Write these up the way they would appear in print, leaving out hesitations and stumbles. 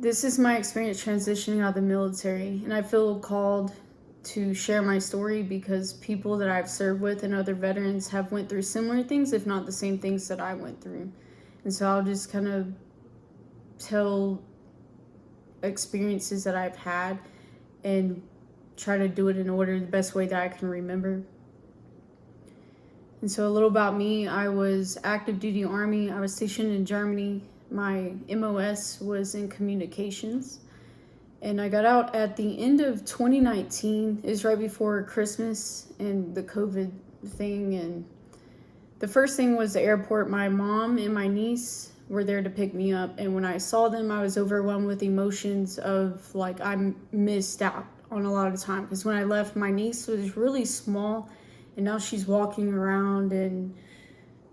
This is my experience transitioning out of the military, and I feel called to share my story because people that I've served with and other veterans have went through similar things, if not the same things that I went through. And so I'll just kind of tell experiences that I've had and try to do it in order the best way that I can remember. And so a little about me: I was active duty Army. I was stationed in Germany. My MOS was in communications. And I got out at the end of 2019. It was right before Christmas and the COVID thing. And the first thing was the airport. My mom and my niece were there to pick me up. And when I saw them, I was overwhelmed with emotions of like I missed out on a lot of time. Because when I left, my niece was really small. And now she's walking around and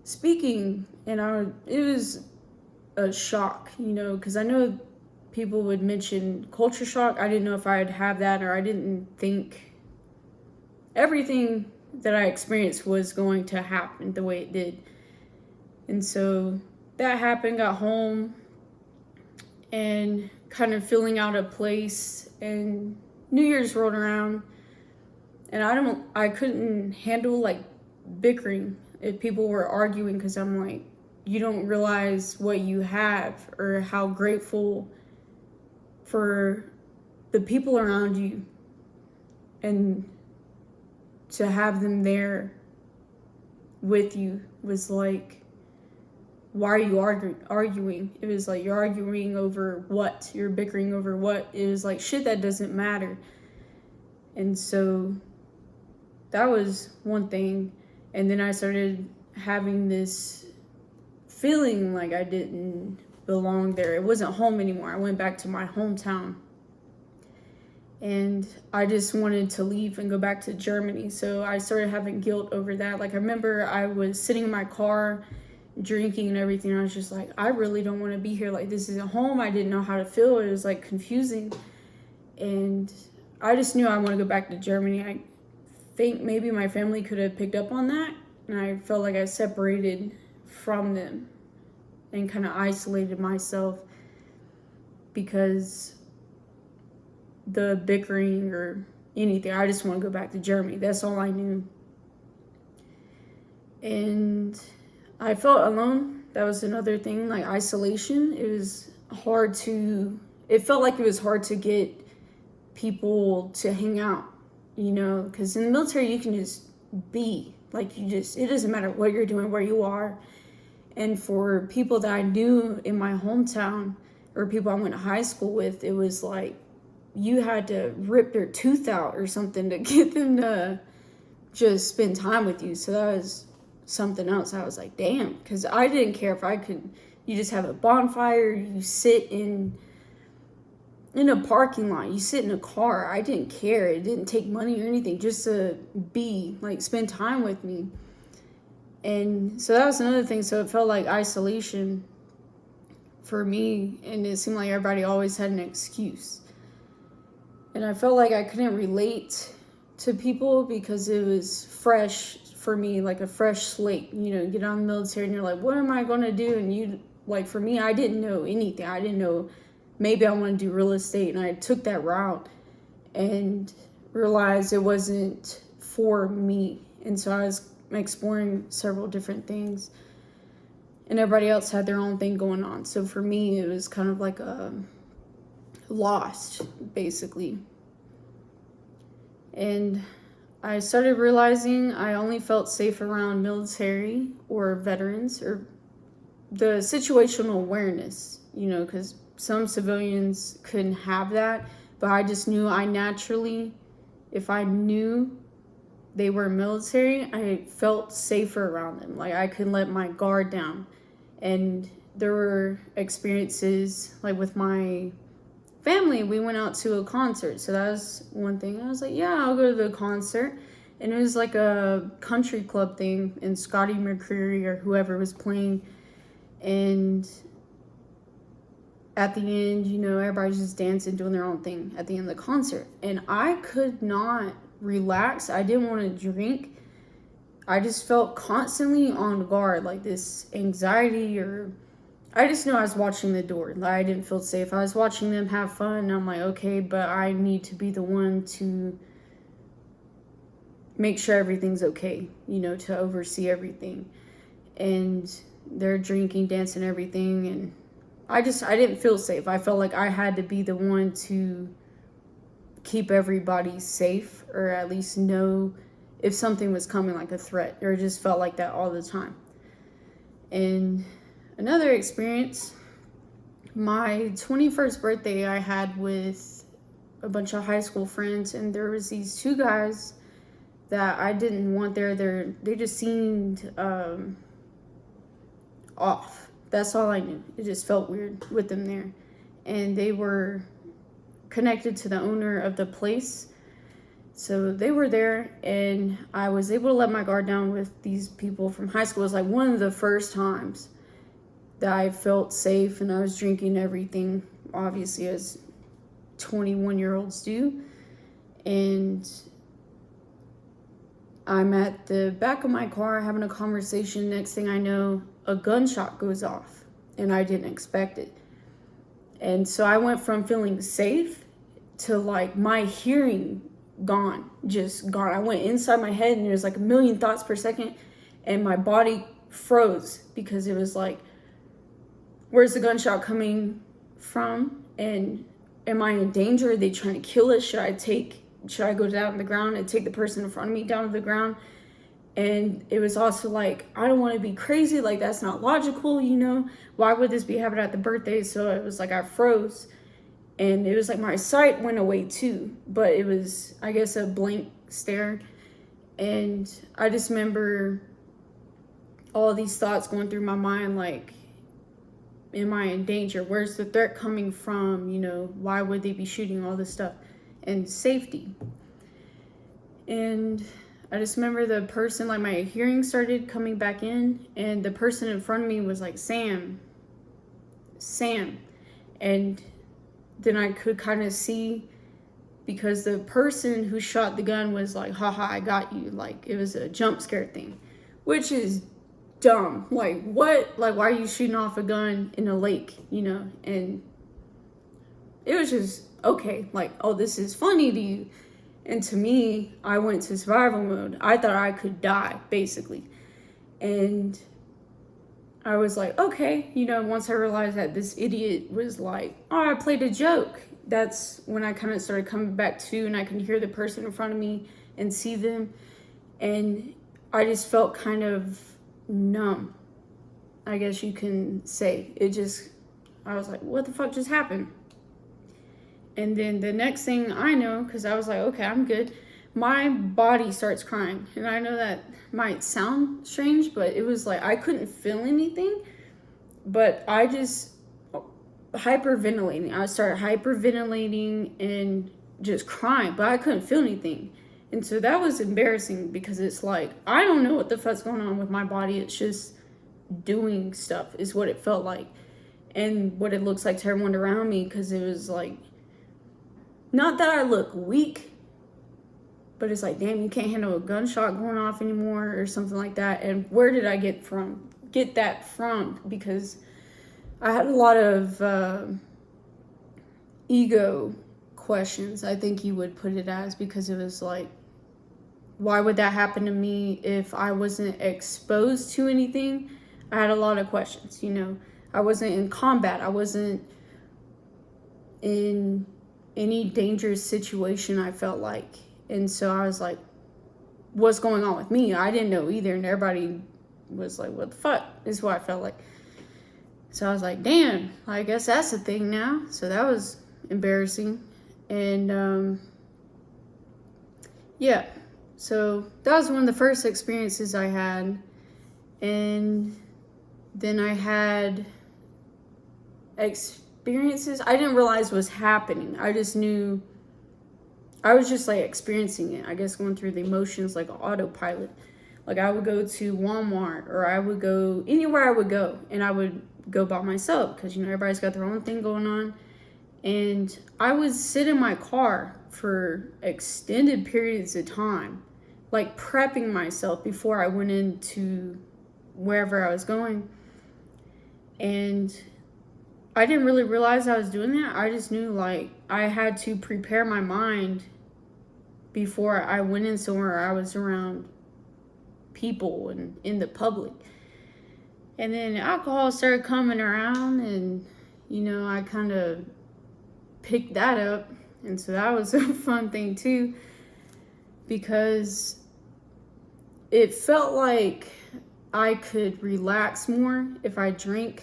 speaking. And it was a shock, because I know people would mention culture shock. I didn't know if I'd have that, or I didn't think everything that I experienced was going to happen the way it did. And so that happened, got home, and kind of feeling out of place, and New Year's rolled around, and I couldn't handle like bickering if people were arguing, because I'm like, you don't realize what you have or how grateful for the people around you, and to have them there with you was like, why are you arguing? It was like, you're arguing over what? You're bickering over what? It was like, shit that doesn't matter. And so that was one thing. And then I started having this feeling like I didn't belong there. It wasn't home anymore. I went back to my hometown. And I just wanted to leave and go back to Germany. So I started having guilt over that. Like, I remember I was sitting in my car drinking and everything. And I was just like, I really don't want to be here. Like, this isn't home. I didn't know how to feel. It was like confusing. And I just knew I want to go back to Germany. I think maybe my family could have picked up on that. And I felt like I separated from them and kind of isolated myself because the bickering or anything. I just want to go back to Germany. That's all I knew. And I felt alone. That was another thing, like isolation. It felt like it was hard to get people to hang out, because in the military you can just be. Like, it doesn't matter what you're doing, where you are. And for people that I knew in my hometown or people I went to high school with, it was like you had to rip their tooth out or something to get them to just spend time with you. So that was something else. I was like, damn, because I didn't care if you just have a bonfire, you sit in a parking lot, you sit in a car. I didn't care. It didn't take money or anything, just to spend time with me. And so that was another thing. So it felt like isolation for me, and it seemed like everybody always had an excuse. And I felt like I couldn't relate to people because it was fresh for me, like a fresh slate. You get out of the military and you're like, what am I going to do? And for me, I didn't know anything. I didn't know, maybe I want to do real estate. And I took that route and realized it wasn't for me. And so I was exploring several different things, and everybody else had their own thing going on. So for me, it was kind of like a lost, basically. And I started realizing I only felt safe around military or veterans, or the situational awareness, because some civilians couldn't have that. But I just knew if I knew they were military, I felt safer around them. Like, I could let my guard down. And there were experiences, like with my family, we went out to a concert. So that was one thing. I was like, yeah, I'll go to the concert. And it was like a country club thing, and Scotty McCreery or whoever was playing. And at the end, everybody's just dancing, doing their own thing at the end of the concert. And I could not relax. I didn't want to drink. I just felt constantly on guard, like this anxiety or I just know I was watching the door. Like, I didn't feel safe. I was watching them have fun, and I'm like, okay, but I need to be the one to make sure everything's okay, you know, to oversee everything. And they're drinking, dancing, everything, and I didn't feel safe. I felt like I had to be the one to keep everybody safe, or at least know if something was coming, like a threat, or it just felt like that all the time. And another experience, my 21st birthday I had with a bunch of high school friends, and there was these two guys that I didn't want there. They just seemed off. That's all I knew. It just felt weird with them there. And they were connected to the owner of the place. So they were there, and I was able to let my guard down with these people from high school. It was like one of the first times that I felt safe, and I was drinking everything, obviously, as 21-year-olds do. And I'm at the back of my car having a conversation. Next thing I know, a gunshot goes off, and I didn't expect it. And so I went from feeling safe to like my hearing gone, just gone. I went inside my head, and there was like a million thoughts per second, and my body froze because it was like, where's the gunshot coming from? And am I in danger? Are they trying to kill us? Should I go down to the ground and take the person in front of me down to the ground? And it was also like, I don't want to be crazy. Like, that's not logical, you know? Why would this be happening at the birthday? So it was like I froze. And it was like my sight went away too. But it was, I guess, a blank stare. And I just remember all these thoughts going through my mind, like, am I in danger? Where's the threat coming from? You know, why would they be shooting, all this stuff? And safety. And I just remember the person, like, my hearing started coming back in, and the person in front of me was like, Sam. And then I could kind of see, because the person who shot the gun was like, haha, I got you. Like, it was a jump scare thing, which is dumb. Like, what? Like, why are you shooting off a gun in a lake, you know? And it was just, okay, like, oh, this is funny to you. And to me, I went to survival mode. I thought I could die, basically. And I was like, okay, you know, once I realized that this idiot was like, oh, I played a joke. That's when I kind of started coming back to, and I can hear the person in front of me and see them. And I just felt kind of numb, I guess you can say. I was like, what the fuck just happened? And then the next thing I know, because I was like, okay, I'm good, my body starts crying. And I know that might sound strange, but it was like I couldn't feel anything, but I just hyperventilating. I started hyperventilating and just crying, but I couldn't feel anything. And so that was embarrassing, because it's like, I don't know what the fuck's going on with my body. It's just doing stuff is what it felt like, and what it looks like to everyone around me, because it was like, not that I look weak, but it's like, damn, you can't handle a gunshot going off anymore or something like that. And where did I get that from? Because I had a lot of ego questions, I think you would put it as, because it was like, why would that happen to me if I wasn't exposed to anything? I had a lot of questions, you know. I wasn't in combat. I wasn't in any dangerous situation, I felt like. And so I was like, what's going on with me? I didn't know either. And everybody was like, what the fuck? Is what I felt like. So I was like, damn, I guess that's a thing now. So that was embarrassing. And yeah, so that was one of the first experiences I had. And then I had experiences I didn't realize was happening. I just knew, I was just like experiencing it, I guess, going through the emotions like an autopilot. Like, I would go to Walmart, or I would go anywhere I would go, and I would go by myself, because, you know, everybody's got their own thing going on. And I would sit in my car for extended periods of time, like prepping myself before I went into wherever I was going. And I didn't really realize I was doing that. I just knew like I had to prepare my mind before I went in somewhere I was around people and in the public. And then alcohol started coming around, and I kind of picked that up. And so that was a fun thing too, because it felt like I could relax more if I drank,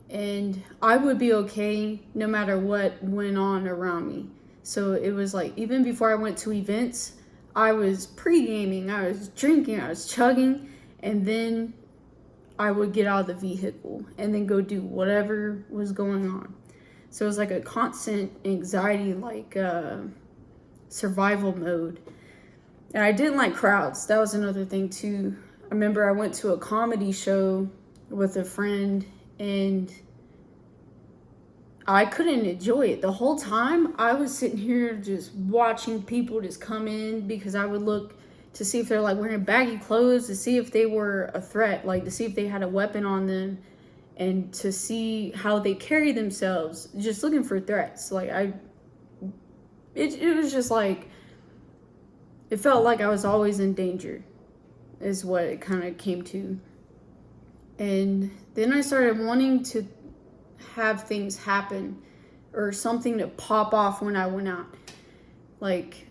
and I would be okay no matter what went on around me. So it was like, even before I went to events, I was pre-gaming, I was drinking, I was chugging, and then I would get out of the vehicle and then go do whatever was going on. So it was like a constant anxiety, like survival mode. And I didn't like crowds. That was another thing too. I remember I went to a comedy show with a friend, and I couldn't enjoy it. The whole time I was sitting here just watching people just come in, because I would look to see if they're like wearing baggy clothes, to see if they were a threat, like to see if they had a weapon on them, and to see how they carry themselves, just looking for threats. Like it was just like, it felt like I was always in danger, is what it kind of came to. And then I started wanting to have things happen, or something to pop off when I went out. Like,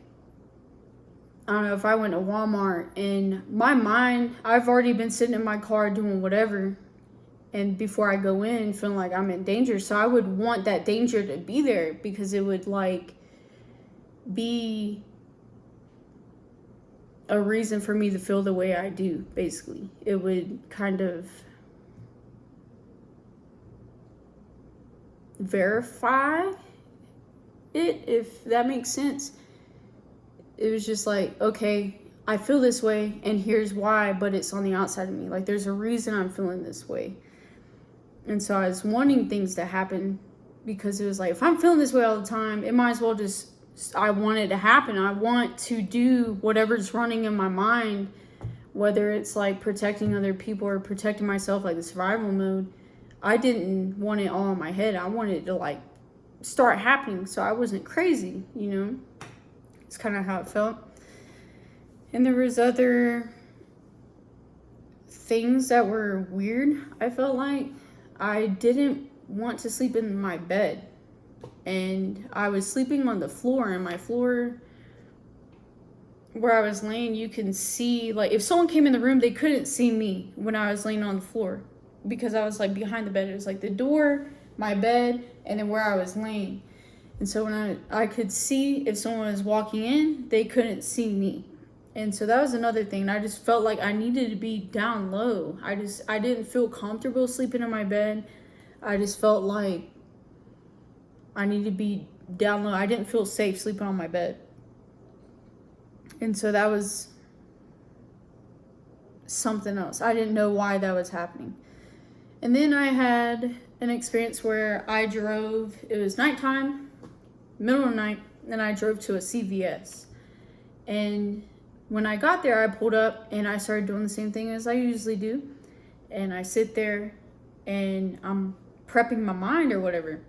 I don't know, if I went to Walmart, and my mind, I've already been sitting in my car doing whatever, and before I go in feeling like I'm in danger, so I would want that danger to be there, because it would like be a reason for me to feel the way I do. Basically, it would kind of verify it, if that makes sense. It was just like, okay, I feel this way, and here's why, but it's on the outside of me. Like, there's a reason I'm feeling this way. And so I was wanting things to happen, because it was like, if I'm feeling this way all the time, it might as well just, I want it to happen. I want to do whatever's running in my mind, whether it's like protecting other people or protecting myself, like the survival mode. I didn't want it all in my head. I wanted it to like start happening, so I wasn't crazy, It's kind of how it felt. And there was other things that were weird. I felt like I didn't want to sleep in my bed, and I was sleeping on the floor, and my floor where I was laying, you can see, like, if someone came in the room, they couldn't see me when I was laying on the floor, because I was like behind the bed. It was like the door, my bed, and then where I was laying. And so when I could see if someone was walking in, they couldn't see me. And so that was another thing. I just felt like I needed to be down low. I didn't feel comfortable sleeping in my bed. I just felt like I needed to be down low. I didn't feel safe sleeping on my bed. And so that was something else. I didn't know why that was happening. And then I had an experience where I drove, it was nighttime, middle of the night, and I drove to a CVS. And when I got there, I pulled up and I started doing the same thing as I usually do. And I sit there and I'm prepping my mind or whatever.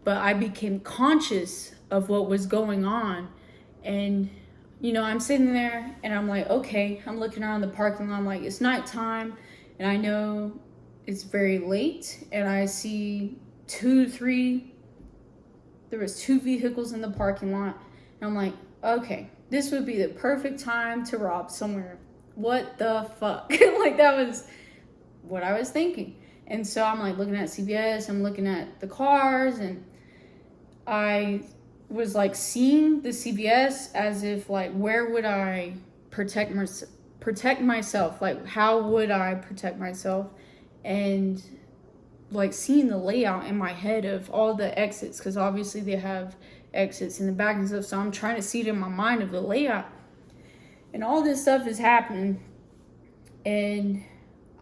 But I became conscious of what was going on. And, I'm sitting there and I'm like, okay, I'm looking around the parking lot. I'm like, it's nighttime, and I know it's very late, and I see there was 2 vehicles in the parking lot. And I'm like, okay, this would be the perfect time to rob somewhere. What the fuck? Like, that was what I was thinking. And so I'm like looking at CVS, I'm looking at the cars, and I was like seeing the CVS as if like, where would I protect myself? Like, how would I protect myself? And like seeing the layout in my head of all the exits, because obviously they have exits in the back and stuff, so I'm trying to see it in my mind of the layout, and all this stuff is happening, and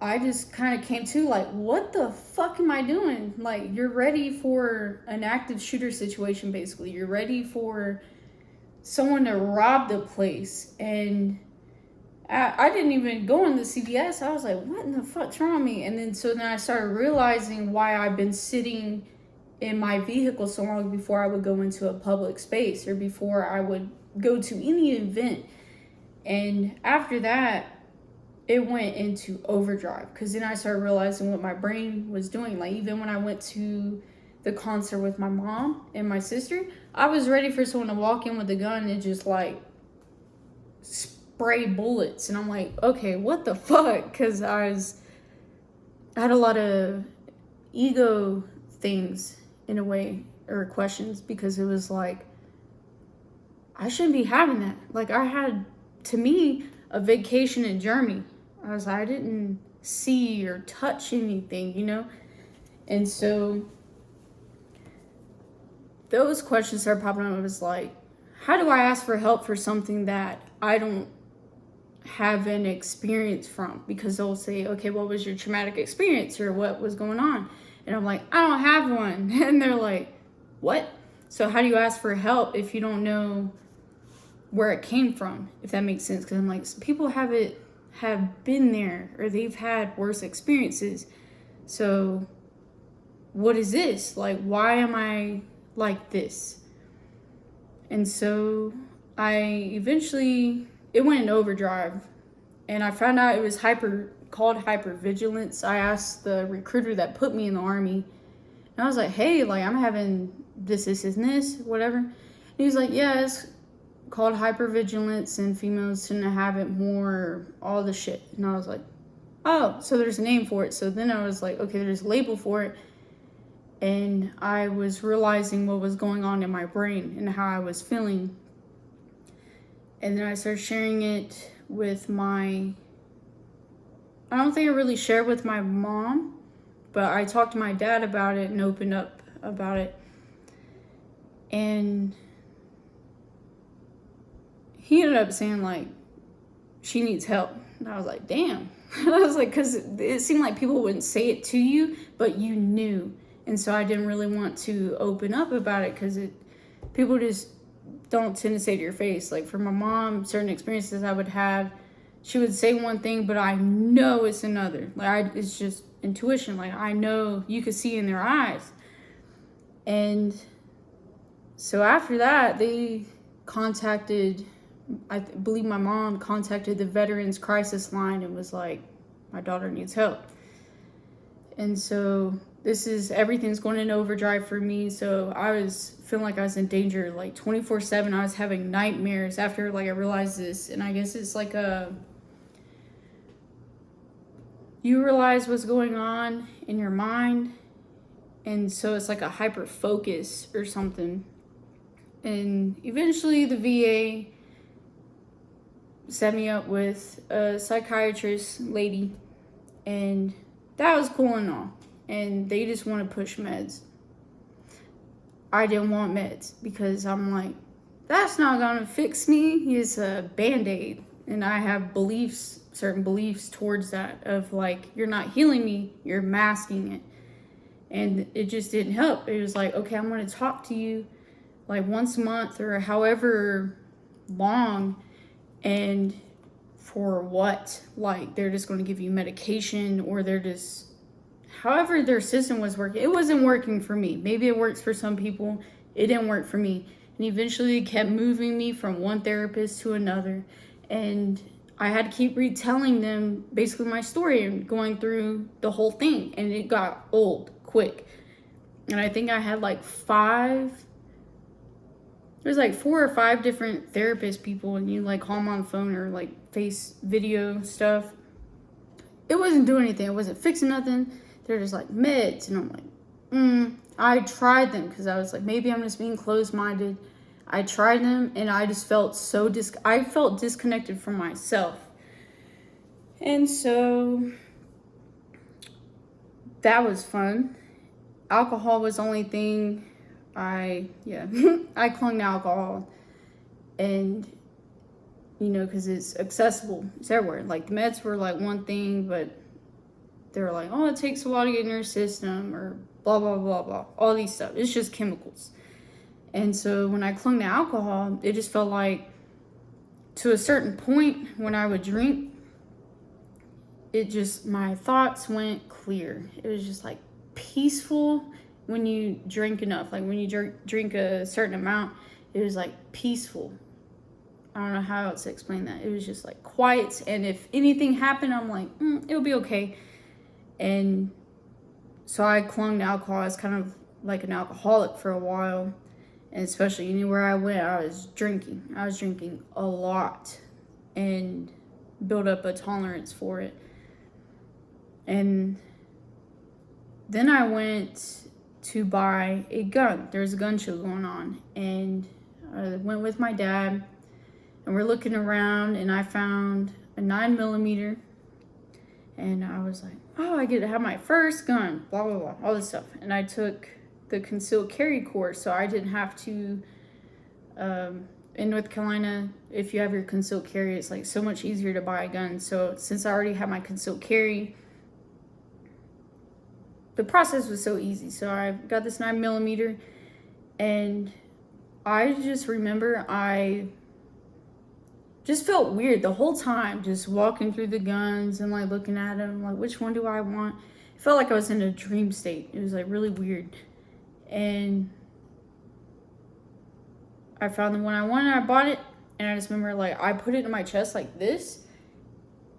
I just kind of came to like, what the fuck am I doing? Like, you're ready for an active shooter situation, basically. You're ready for someone to rob the place, and I didn't even go in the CVS. I was like, what in the fuck's wrong with me? And then I started realizing why I've been sitting in my vehicle so long before I would go into a public space or before I would go to any event. And after that, it went into overdrive, because then I started realizing what my brain was doing. Like, even when I went to the concert with my mom and my sister, I was ready for someone to walk in with a gun and just like spray bullets. And I'm like, okay, what the fuck? Because I had a lot of ego things in a way, or questions, because it was like, I shouldn't be having that. Like, I had, to me, a vacation in Germany. I didn't see or touch anything, you know? And so those questions started popping up. I was like, how do I ask for help for something that I don't have an experience from? Because they'll say, okay, what was your traumatic experience, or what was going on? And I'm like, I don't have one. And they're like, what? So how do you ask for help if you don't know where it came from, if that makes sense? Because I'm like, people have been there, or they've had worse experiences. So what is this? Like, why am I like this? And so it went in overdrive, and I found out it was called hypervigilance. I asked the recruiter that put me in the Army, and I was like, hey, like, I'm having this, and this, whatever. And he was like, yeah, it's called hypervigilance, and females tend to have it more, all the shit. And I was like, oh, so there's a name for it. So then I was like, okay, there's a label for it. And I was realizing what was going on in my brain and how I was feeling. And then I started sharing it with I don't think I really shared with my mom, but I talked to my dad about it and opened up about it. And he ended up saying, like, she needs help. And I was like, damn. I was like, because it seemed like people wouldn't say it to you, but you knew. And so I didn't really want to open up about it, because people just don't tend to say to your face. Like, for my mom, certain experiences I would have, she would say one thing, but I know it's another. Like, it's just intuition. Like, I know, you could see in their eyes. And so after that, they contacted, I believe my mom contacted the Veterans Crisis Line and was like, my daughter needs help. And so everything's going in overdrive for me. So I was feeling like I was in danger, like 24/7. I was having nightmares after, like, I realized this. And I guess it's like you realize what's going on in your mind. And so it's like a hyper focus or something. And eventually the VA set me up with a psychiatrist lady, and that was cool and all. And they just want to push meds. I didn't want meds, because I'm like, that's not gonna fix me. It's a band-aid. And I have certain beliefs towards that, of like, you're not healing me, you're masking it. And it just didn't help. It was like, okay, I'm gonna talk to you like once a month or however long, and for what? Like, they're just going to give you medication, or they're just, however their system was working. It wasn't working for me. Maybe it works for some people. It didn't work for me. And eventually it kept moving me from one therapist to another. And I had to keep retelling them basically my story and going through the whole thing. And it got old quick. And I think I had like 4 or 5 different therapist people, and you like call them on the phone or like face video stuff. It wasn't doing anything. It wasn't fixing nothing. They're just like meds. And I'm like, I tried them, because I was like, maybe I'm just being closed-minded. I tried them, and I just felt I felt disconnected from myself. And so that was fun. Alcohol was the only thing I clung to alcohol. And, because it's accessible. It's everywhere. Like, the meds were like one thing, but they were like, oh, it takes a while to get in your system, or blah, blah, blah, blah. All these stuff. It's just chemicals. And so when I clung to alcohol, it just felt like to a certain point when I would drink, my thoughts went clear. It was just like peaceful when you drink enough. Like when you drink a certain amount, it was like peaceful. I don't know how else to explain that. It was just like quiet. And if anything happened, I'm like, it'll be okay. And so I clung to alcohol. I was kind of like an alcoholic for a while. And especially anywhere I went, I was drinking. I was drinking a lot and built up a tolerance for it. And then I went to buy a gun. There's a gun show going on. And I went with my dad. And we're looking around. And I found a 9mm. And I was like, oh, I get to have my first gun. Blah, blah, blah. All this stuff. And I took the concealed carry course, so I didn't have to, in North Carolina, if you have your concealed carry, it's like so much easier to buy a gun. So since I already had my concealed carry, the process was so easy. So I got this 9mm, and I just remember I just felt weird the whole time, just walking through the guns and like looking at them, like which one do I want? It felt like I was in a dream state. It was like really weird. And I found the one I wanted, I bought it, and I just remember like I put it in my chest like this,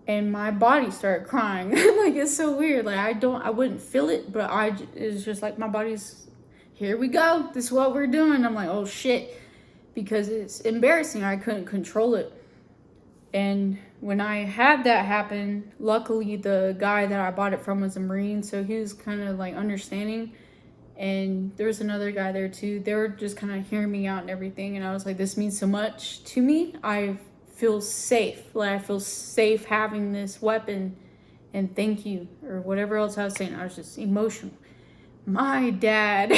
and my body started crying. Like it's so weird. Like I wouldn't feel it, but it was just like my body's, here we go. This is what we're doing. I'm like, oh shit, because it's embarrassing. I couldn't control it. And when I had that happen, luckily the guy that I bought it from was a Marine, so he was kind of like understanding. And there was another guy there too. They were just kind of hearing me out and everything. And I was like, this means so much to me. I feel safe. Like I feel safe having this weapon. And thank you. Or whatever else I was saying. I was just emotional. My dad,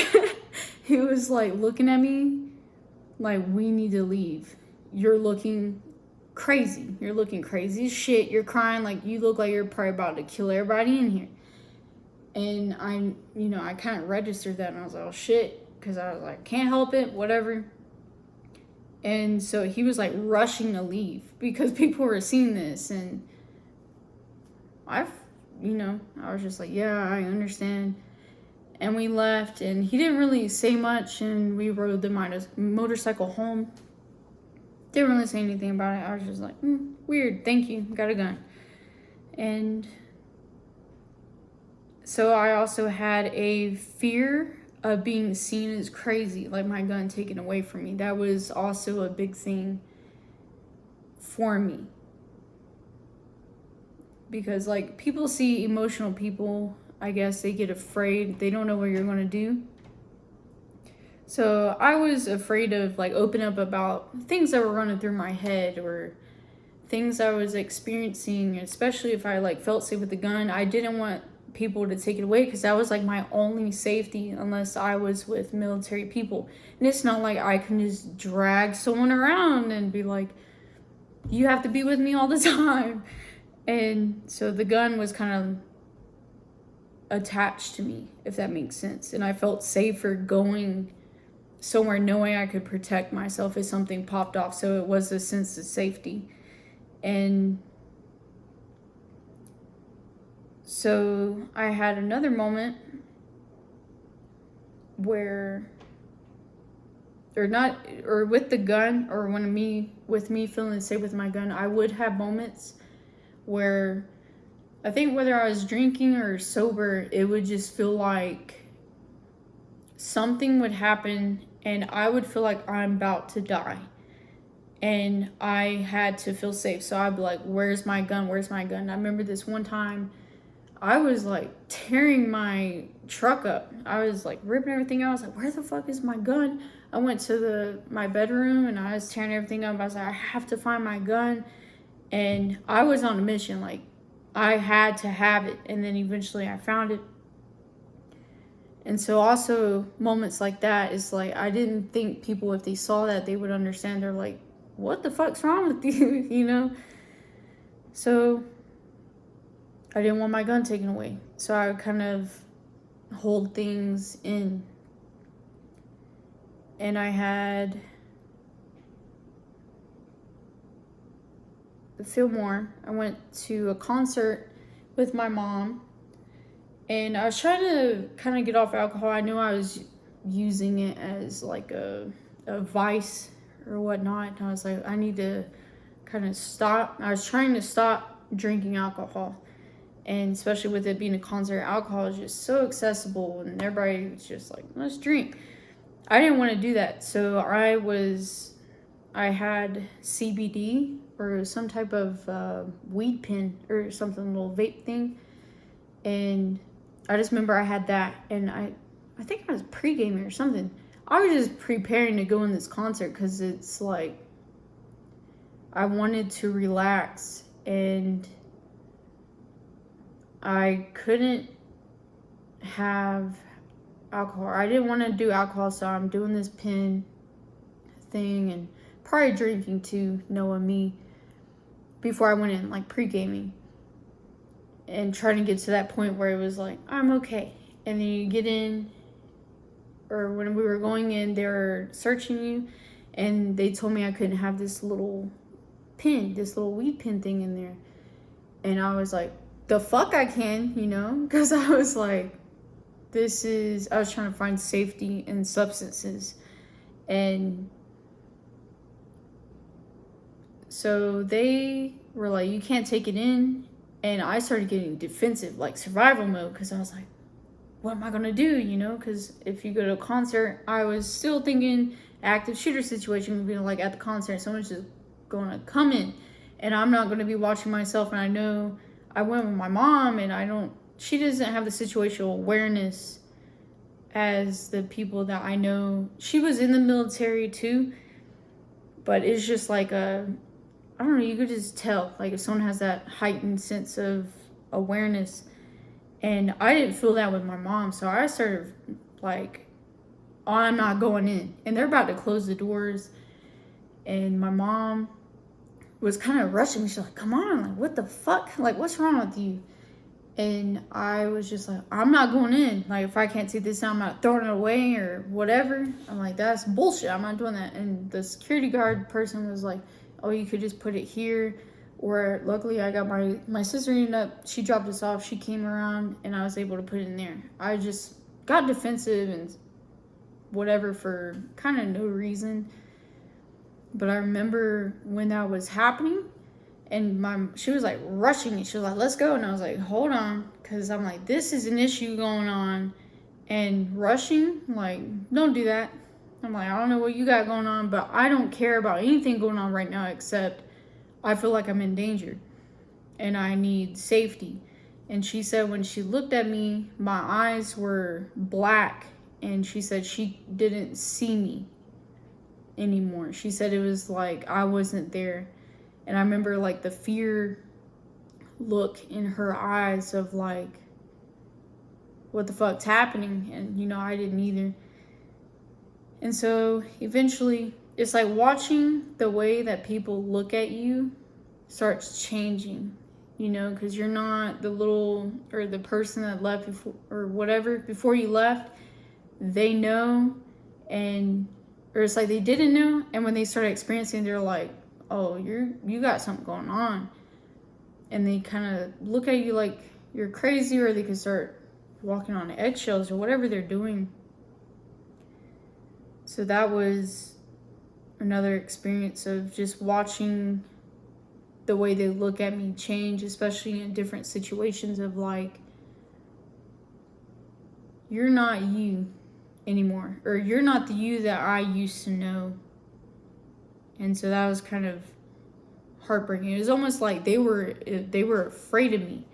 he was like looking at me like, we need to leave. You're looking crazy. You're looking crazy as shit. You're crying like you look like you're probably about to kill everybody in here. And I kind of registered that, and I was like, oh shit, because I was like, can't help it, whatever. And so he was like rushing to leave because people were seeing this, and I was just like, yeah, I understand. And we left, and he didn't really say much, and we rode the motorcycle home. Didn't really say anything about it. I was just like, weird, thank you, got a gun. And so I also had a fear of being seen as crazy, like my gun taken away from me. That was also a big thing for me. Because like people see emotional people, I guess they get afraid. They don't know what you're going to do. So I was afraid of like opening up about things that were running through my head or things I was experiencing, especially if I like felt safe with the gun. I didn't want people to take it away because that was like my only safety unless I was with military people. And it's not like I can just drag someone around and be like, you have to be with me all the time. And so the gun was kind of attached to me, if that makes sense. And I felt safer going somewhere knowing I could protect myself if something popped off. So it was a sense of safety. And so I had another moment where, or with the gun, or with me feeling safe with my gun, I would have moments where I think whether I was drinking or sober, it would just feel like something would happen and I would feel like I'm about to die. And I had to feel safe. So I'd be like, where's my gun? Where's my gun? And I remember this one time I was like tearing my truck up. I was like ripping everything out. I was like, where the fuck is my gun? I went to my bedroom and I was tearing everything up. I was like, I have to find my gun. And I was on a mission. Like I had to have it. And then eventually I found it. And so also moments like that is like, I didn't think people, if they saw that, they would understand. They're like, what the fuck's wrong with you? You know? So I didn't want my gun taken away. So I would kind of hold things in. And I had Fillmore. I went to a concert with my mom, and I was trying to kind of get off alcohol. I knew I was using it as like a vice or whatnot. And I was like, I need to kind of stop. I was trying to stop drinking alcohol. And especially with it being a concert, alcohol is just so accessible, and everybody was just like, let's drink. I didn't want to do that. So I had CBD or some type of weed pen or something, a little vape thing. And I just remember I had that, and I think I was pre-gaming or something. I was just preparing to go in this concert because it's like I wanted to relax, and I couldn't have alcohol. I didn't want to do alcohol, so I'm doing this pen thing and probably drinking too, knowing me, before I went in, like pre-gaming, and trying to get to that point where it was like, I'm okay. And then you get in, or when we were going in, they were searching you, and they told me I couldn't have this little pin, this little weed pin thing in there. And I was like, the fuck I can, because I was like, I was trying to find safety in substances. And so they were like, you can't take it in. And I started getting defensive, like survival mode, because I was like, what am I going to do, Because if you go to a concert, I was still thinking active shooter situation, being like at the concert, someone's just going to come in. And I'm not going to be watching myself. And I know I went with my mom, and she doesn't have the situational awareness as the people that I know. She was in the military too, but it's just like I don't know, you could just tell, like if someone has that heightened sense of awareness. And I didn't feel that with my mom, so I started like, oh, I'm not going in. And they're about to close the doors, and my mom was kind of rushing me. She's like, come on, like what the fuck? Like what's wrong with you? And I was just like, I'm not going in. Like if I can't take this out, I'm not throwing it away or whatever. I'm like, that's bullshit. I'm not doing that. And the security guard person was like, oh, you could just put it here. Or luckily I got my sister ended up, she dropped us off. She came around, and I was able to put it in there. I just got defensive and whatever for kind of no reason. But I remember when that was happening, and she was like rushing me. She was like, let's go. And I was like, hold on. Because I'm like, this is an issue going on. And rushing, like, don't do that. I'm like, I don't know what you got going on, but I don't care about anything going on right now except I feel like I'm in danger. And I need safety. And she said when she looked at me, my eyes were black. And she said she didn't see me anymore. She said it was like I wasn't there. And I remember like the fear look in her eyes of like, what the fuck's happening? And I didn't either. And so eventually it's like watching the way that people look at you starts changing, because you're not the little, or the person that left before, or whatever, before you left. They know, or it's like they didn't know, and when they started experiencing, they're like, oh, you got something going on. And they kind of look at you like you're crazy, or they can start walking on eggshells or whatever they're doing. So that was another experience of just watching the way they look at me change, especially in different situations of like, you're not you anymore, or you're not the you that I used to know. And so that was kind of heartbreaking. It was almost like they were afraid of me.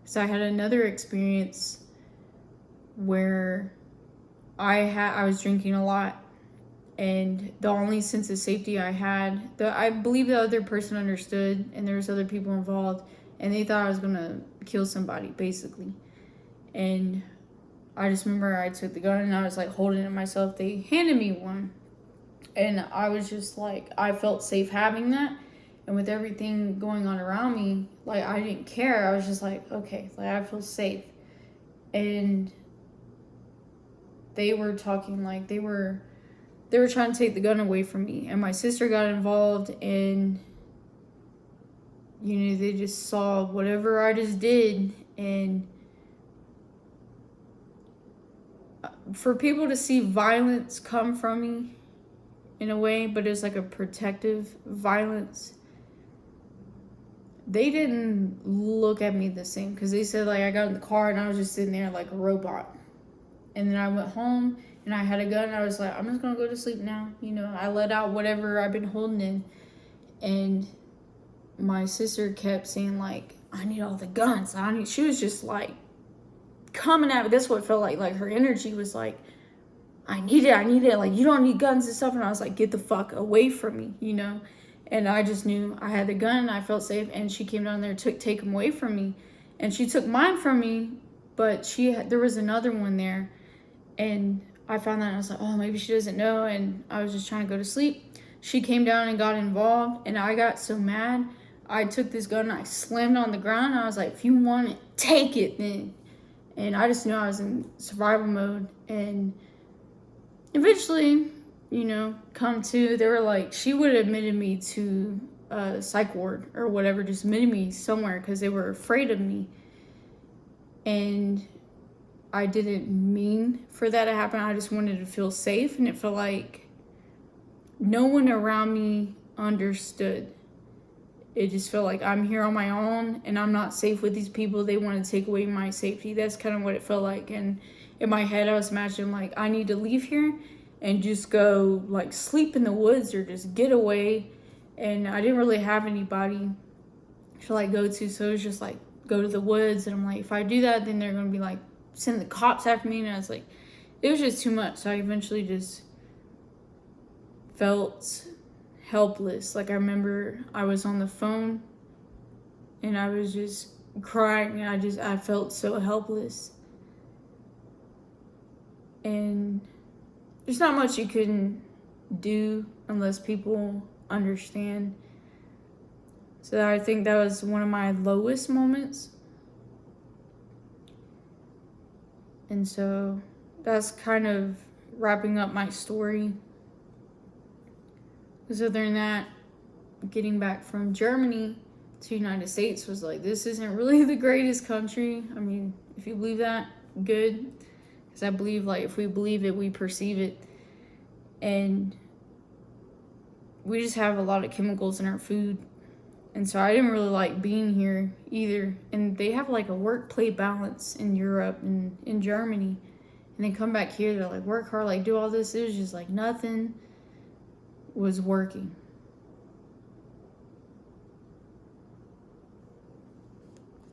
So I had another experience where I was drinking a lot, and the only sense of safety I had, I believe the other person understood, and there was other people involved, and they thought I was gonna kill somebody basically. And I just remember I took the gun and I was like holding it myself. They handed me one, and I was just like, I felt safe having that. And with everything going on around me, like I didn't care. I was just like, okay, like I feel safe. And they were talking like they were trying to take the gun away from me, and my sister got involved, and you know, they just saw whatever I just did. And for people to see violence come from me in a way, but it's like a protective violence, they didn't look at me the same, because they said, like, I got in the car and I was just sitting there like a robot. And then I went home and I had a gun and I was like, I'm just gonna go to sleep now. You know, I let out whatever I've been holding in. And my sister kept saying, like, I need all the guns. She was just like coming at me. That's what it felt like. Like, her energy was like, I need it. Like, you don't need guns and stuff. And I was like, get the fuck away from me, you know? And I just knew I had the gun and I felt safe. And she came down there to take them away from me. And she took mine from me, but there was another one there. And I found that and I was like, oh, maybe she doesn't know. And I was just trying to go to sleep. She came down and got involved. And I got so mad. I took this gun and I slammed it on the ground. And I was like, if you want it, take it then. And I just knew I was in survival mode. And eventually, you know, they were like, she would have admitted me to a psych ward or whatever, just admitted me somewhere because they were afraid of me. And I didn't mean for that to happen. I just wanted to feel safe, and it felt like no one around me understood. It just felt like I'm here on my own and I'm not safe with these people. They want to take away my safety. That's kind of what it felt like. And in my head, I was imagining, like, I need to leave here and just go, like, sleep in the woods or just get away. And I didn't really have anybody to, like, go to. So it was just, like, go to the woods. And I'm like, if I do that, then they're going to be, like, send the cops after me. And I was like, it was just too much. So I eventually just felt helpless. Like, I remember I was on the phone and I was just crying, and I felt so helpless. And there's not much you can do unless people understand. So I think that was one of my lowest moments. And so that's kind of wrapping up my story. Because other than that, getting back from Germany to the United States was like, this isn't really the greatest country. I mean, if you believe that, good. Because I believe, like, if we believe it, we perceive it. And we just have a lot of chemicals in our food. And so I didn't really like being here either. And they have, like, a work-play balance in Europe and in Germany. And then come back here, they're like, work hard, like, do all this. It was just like nothing was working.